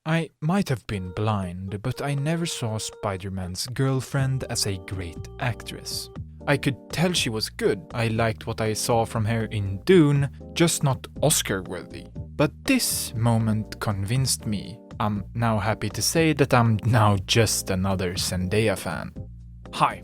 I might have been blind, but I never saw Spider-Man's girlfriend as a great actress. I could tell she was good. I liked what I saw from her in Dune, just not Oscar-worthy. But this moment convinced me. I'm now happy to say that I'm now just another Zendaya fan. Hi,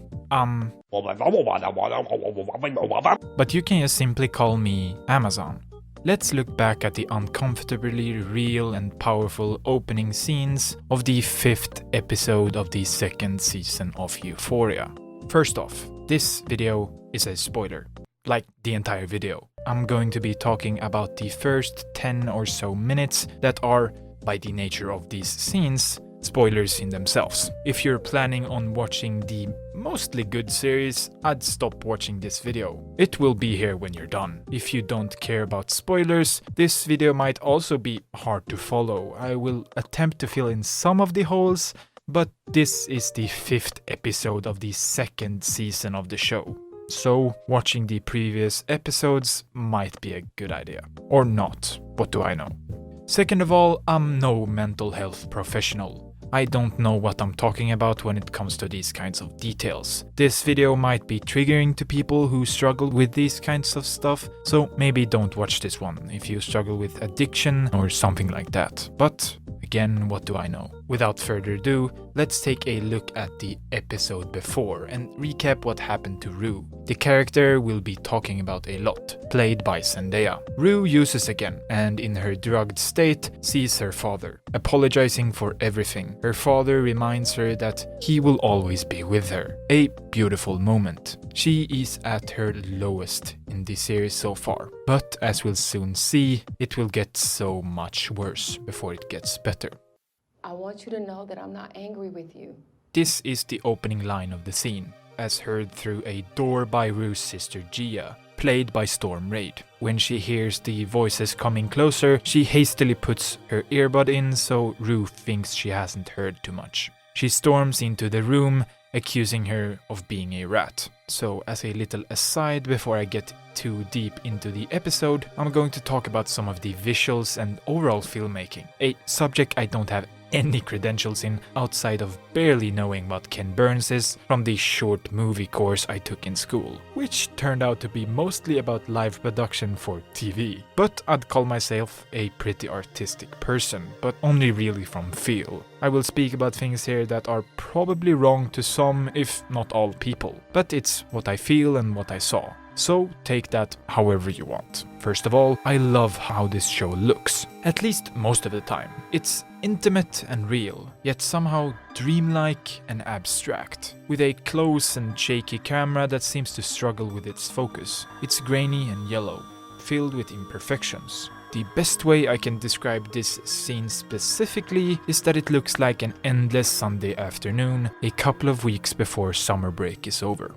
but you can just simply call me Amazon. Let's look back at the uncomfortably real and powerful opening scenes of the 5th episode of the 2nd season of Euphoria. First off, this video is a spoiler, like the entire video. I'm going to be talking about the first 10 or so minutes that are, by the nature of these scenes, spoilers in themselves. If you're planning on watching the mostly good series, I'd stop watching this video. It will be here when you're done. If you don't care about spoilers, this video might also be hard to follow. I will attempt to fill in some of the holes, but this is the 5th episode of the 2nd season of the show. So, watching the previous episodes might be a good idea. Or not. What do I know? Second of all, I'm no mental health professional. I don't know what I'm talking about when it comes to these kinds of details. This video might be triggering to people who struggle with these kinds of stuff, so maybe don't watch this one if you struggle with addiction or something like that. But again, what do I know? Without further ado, let's take a look at the episode before and recap what happened to Rue. The character we'll be talking about a lot, played by Zendaya. Rue uses again, and in her drugged state, sees her father, apologizing for everything. Her father reminds her that he will always be with her. A beautiful moment. She is at her lowest in the series so far, but as we'll soon see, it will get so much worse before it gets better. I want you to know that I'm not angry with you. This is the opening line of the scene, as heard through a door by Rue's sister Gia, played by Storm Raid. When she hears the voices coming closer, she hastily puts her earbud in so Rue thinks she hasn't heard too much. She storms into the room, accusing her of being a rat. So as a little aside before I get too deep into the episode, I'm going to talk about some of the visuals and overall filmmaking, a subject I don't have any credentials in outside of barely knowing what Ken Burns is from the short movie course I took in school, which turned out to be mostly about live production for TV. But I'd call myself a pretty artistic person, but only really from feel. I will speak about things here that are probably wrong to some, if not all people, but it's what I feel and what I saw. So take that however you want. First of all, I love how this show looks, at least most of the time. It's intimate and real, yet somehow dreamlike and abstract, with a close and shaky camera that seems to struggle with its focus. It's grainy and yellow, filled with imperfections. The best way I can describe this scene specifically is that it looks like an endless Sunday afternoon, a couple of weeks before summer break is over.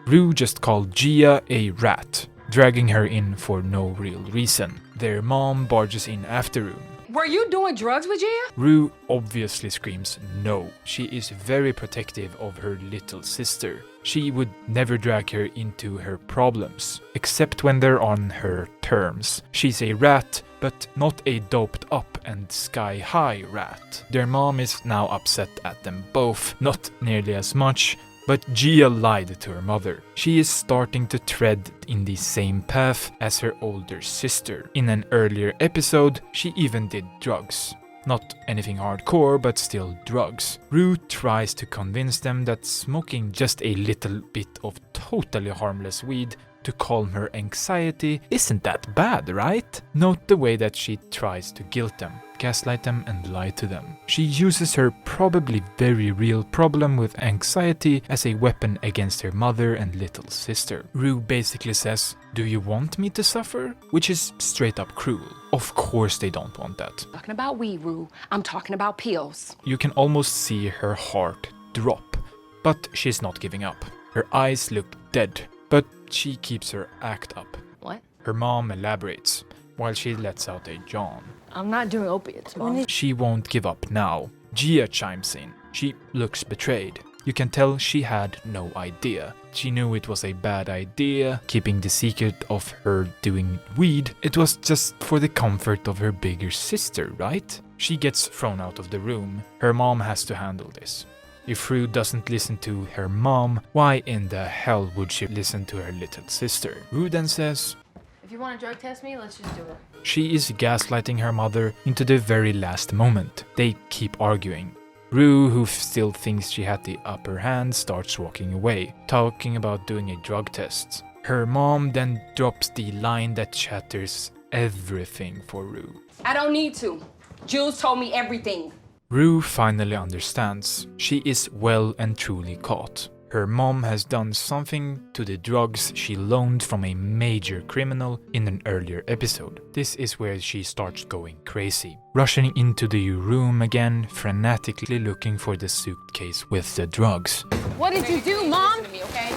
Rue just called Gia a rat, dragging her in for no real reason. Their mom barges in after Rue. Were you doing drugs with Gia? Rue obviously screams no. She is very protective of her little sister. She would never drag her into her problems, except when they're on her terms. She's a rat, but not a doped up and sky-high rat. Their mom is now upset at them both, not nearly as much, but Gia lied to her mother. She is starting to tread in the same path as her older sister. In an earlier episode, she even did drugs. Not anything hardcore, but still drugs. Rue tries to convince them that smoking just a little bit of totally harmless weed to calm her anxiety isn't that bad, right? Note the way that she tries to guilt them, gaslight them and lie to them. She uses her probably very real problem with anxiety as a weapon against her mother and little sister. Rue basically says, "Do you want me to suffer?" Which is straight up cruel. Of course they don't want that. Talking about weed, Rue. I'm talking about pills. You can almost see her heart drop, but she's not giving up. Her eyes look dead, but she keeps her act up. What? Her mom elaborates, while she lets out a yawn. I'm not doing opiates, Mom. She won't give up now. Gia chimes in. She looks betrayed. You can tell she had no idea. She knew it was a bad idea, keeping the secret of her doing weed. It was just for the comfort of her bigger sister, right? She gets thrown out of the room. Her mom has to handle this. If Rue doesn't listen to her mom, why in the hell would she listen to her little sister? Rue then says, If you want to drug test me, let's just do it. she is gaslighting her mother into the very last moment. They keep arguing. Rue, who still thinks she had the upper hand, starts walking away, talking about doing a drug test. Her mom then drops the line that shatters everything for Rue. I don't need to. Jules told me everything. Rue finally understands. She is well and truly caught. Her mom has done something to the drugs she loaned from a major criminal in an earlier episode. This is where she starts going crazy, rushing into the room again, frantically looking for the suitcase with the drugs. What did you do, Mom? Listen to me, okay?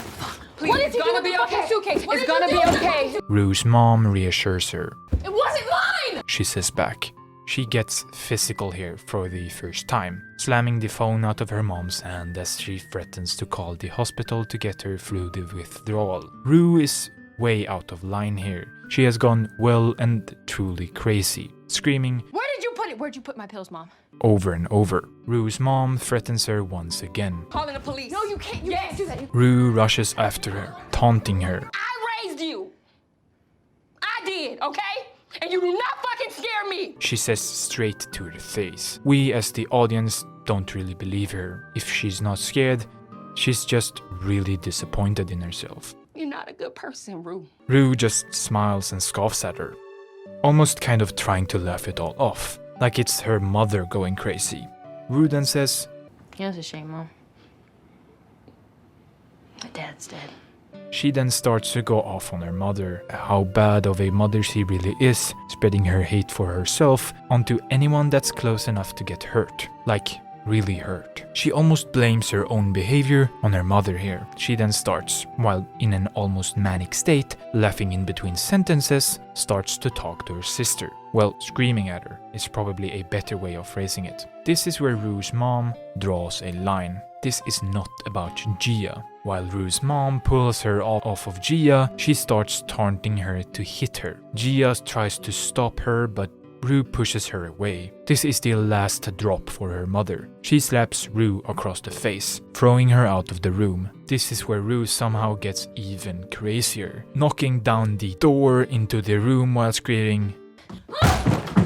Please, what did you do with the fucking suitcase? It's gonna be okay. Rue's mom reassures her. It wasn't mine! She says back. She gets physical here for the first time, slamming the phone out of her mom's hand as she threatens to call the hospital to get her through the withdrawal. Rue is way out of line here. She has gone well and truly crazy, screaming, Where did you put it? Where'd you put my pills, Mom? over and over. Rue's mom threatens her once again. Calling the police. No, you can't. You can't do that. Rue rushes after her, taunting her. I raised you. I did, okay? And you do not fucking scare me! She says straight to her face. We as the audience don't really believe her. If she's not scared, she's just really disappointed in herself. You're not a good person, Rue. Rue just smiles and scoffs at her, almost kind of trying to laugh it all off, like it's her mother going crazy. Rue then says, Yeah, it's a shame, Mom. My dad's dead. She then starts to go off on her mother, how bad of a mother she really is, spreading her hate for herself onto anyone that's close enough to get hurt, like really hurt. She almost blames her own behavior on her mother here. She then starts, while in an almost manic state, laughing in between sentences, starts to talk to her sister. Well, screaming at her is probably a better way of phrasing it. This is where Rue's mom draws a line. This is not about Gia. While Rue's mom pulls her off of Gia, she starts taunting her to hit her. Gia tries to stop her, but Rue pushes her away. This is the last drop for her mother. She slaps Rue across the face, throwing her out of the room. This is where Rue somehow gets even crazier, knocking down the door into the room while screaming,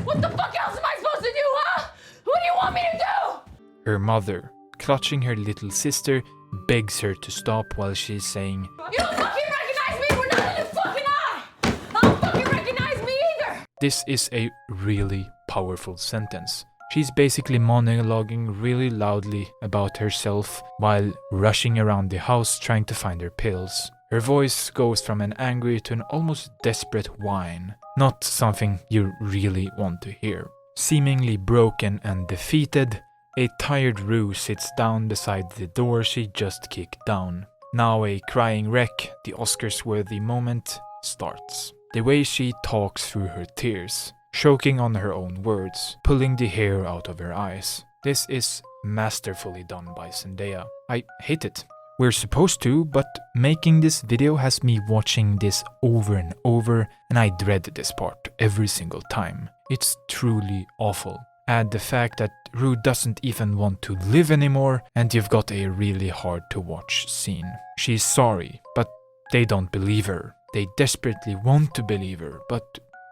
What the fuck else am I supposed to do, huh? What do you want me to do? Her mother, clutching her little sister, begs her to stop while she's saying, You don't fucking recognize me? We're not in the fucking eye! I don't fucking recognize me either! This is a really powerful sentence. She's basically monologuing really loudly about herself while rushing around the house trying to find her pills. Her voice goes from an angry to an almost desperate whine, not something you really want to hear. Seemingly broken and defeated, a tired Rue sits down beside the door she just kicked down. Now a crying wreck, the Oscars-worthy moment starts. The way she talks through her tears, choking on her own words, pulling the hair out of her eyes. This is masterfully done by Zendaya. I hate it. We're supposed to, but making this video has me watching this over and over, and I dread this part every single time. It's truly awful. Add the fact that Rue doesn't even want to live anymore, and you've got a really hard to watch scene. She's sorry, but they don't believe her. They desperately want to believe her, but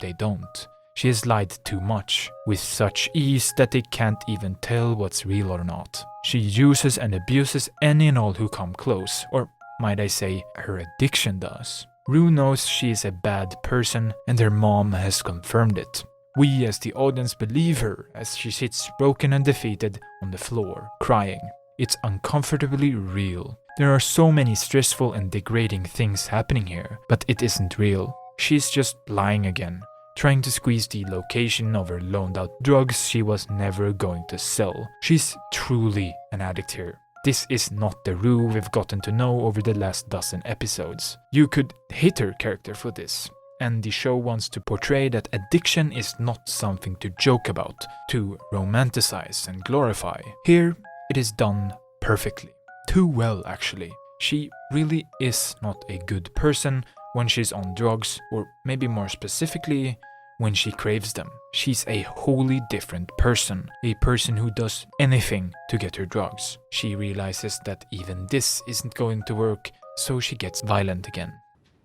they don't. She has lied too much, with such ease that they can't even tell what's real or not. She uses and abuses any and all who come close, or might I say, her addiction does. Rue knows she is a bad person, and her mom has confirmed it. We as the audience believe her as she sits broken and defeated on the floor, crying. It's uncomfortably real. There are so many stressful and degrading things happening here, but it isn't real. She's just lying again, trying to squeeze the location of her loaned out drugs she was never going to sell. She's truly an addict here. This is not the Rue we've gotten to know over the last dozen episodes. You could hate her character for this. And the show wants to portray that addiction is not something to joke about, to romanticize and glorify. Here, it is done perfectly. Too well, actually. She really is not a good person when she's on drugs, or maybe more specifically, when she craves them. She's a wholly different person, a person who does anything to get her drugs. She realizes that even this isn't going to work, so she gets violent again.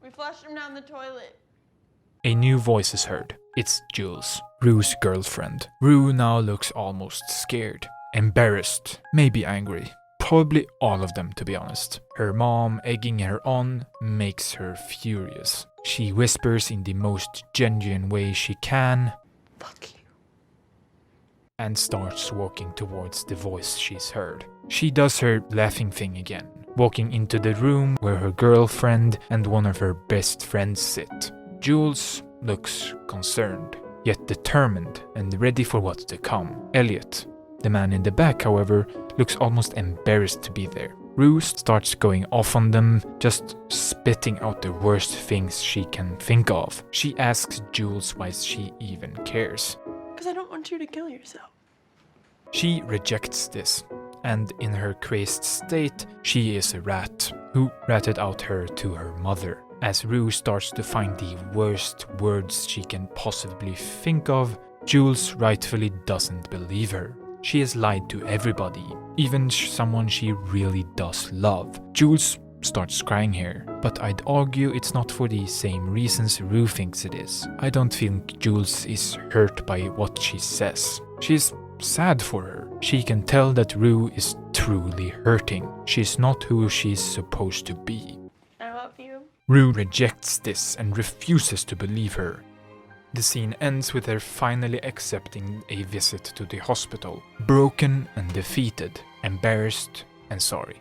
We flushed him down the toilet. A new voice is heard. It's Jules, Rue's girlfriend. Rue now looks almost scared, embarrassed, maybe angry. Probably all of them, to be honest. Her mom egging her on makes her furious. She whispers in the most genuine way she can, Fuck you. and starts walking towards the voice she's heard. She does her laughing thing again, walking into the room where her girlfriend and one of her best friends sit. Jules looks concerned, yet determined and ready for what's to come. Elliot, the man in the back, however, looks almost embarrassed to be there. Rue starts going off on them, just spitting out the worst things she can think of. She asks Jules why she even cares. Because I don't want you to kill yourself. She rejects this, and in her crazed state, she is a rat who ratted out her to her mother. As Rue starts to find the worst words she can possibly think of, Jules rightfully doesn't believe her. She has lied to everybody, even someone she really does love. Jules starts crying here, but I'd argue it's not for the same reasons Rue thinks it is. I don't think Jules is hurt by what she says. She's sad for her. She can tell that Rue is truly hurting. She's not who she's supposed to be. I love you. Rue rejects this and refuses to believe her. The scene ends with her finally accepting a visit to the hospital, broken and defeated, embarrassed and sorry.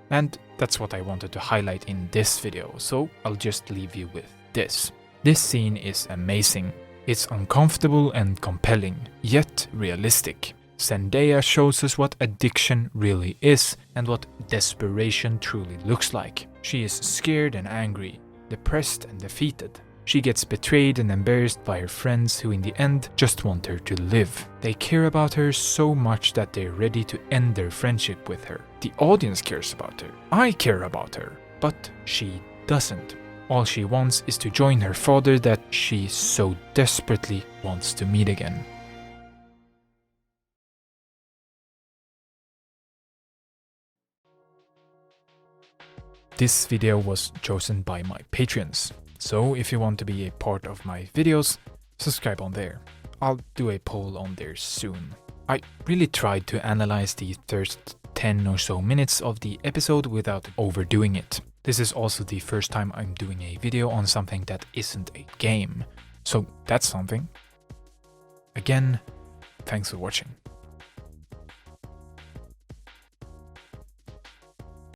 And that's what I wanted to highlight in this video, so I'll just leave you with this. This scene is amazing. It's uncomfortable and compelling, yet realistic. Zendaya shows us what addiction really is and what desperation truly looks like. She is scared and angry, depressed and defeated. She gets betrayed and embarrassed by her friends who in the end just want her to live. They care about her so much that they're ready to end their friendship with her. The audience cares about her. I care about her. But she doesn't. All she wants is to join her father that she so desperately wants to meet again. This video was chosen by my patrons. So if you want to be a part of my videos, subscribe on there. I'll do a poll on there soon. I really tried to analyze the first 10 or so minutes of the episode without overdoing it. This is also the first time I'm doing a video on something that isn't a game. So that's something. Again, thanks for watching.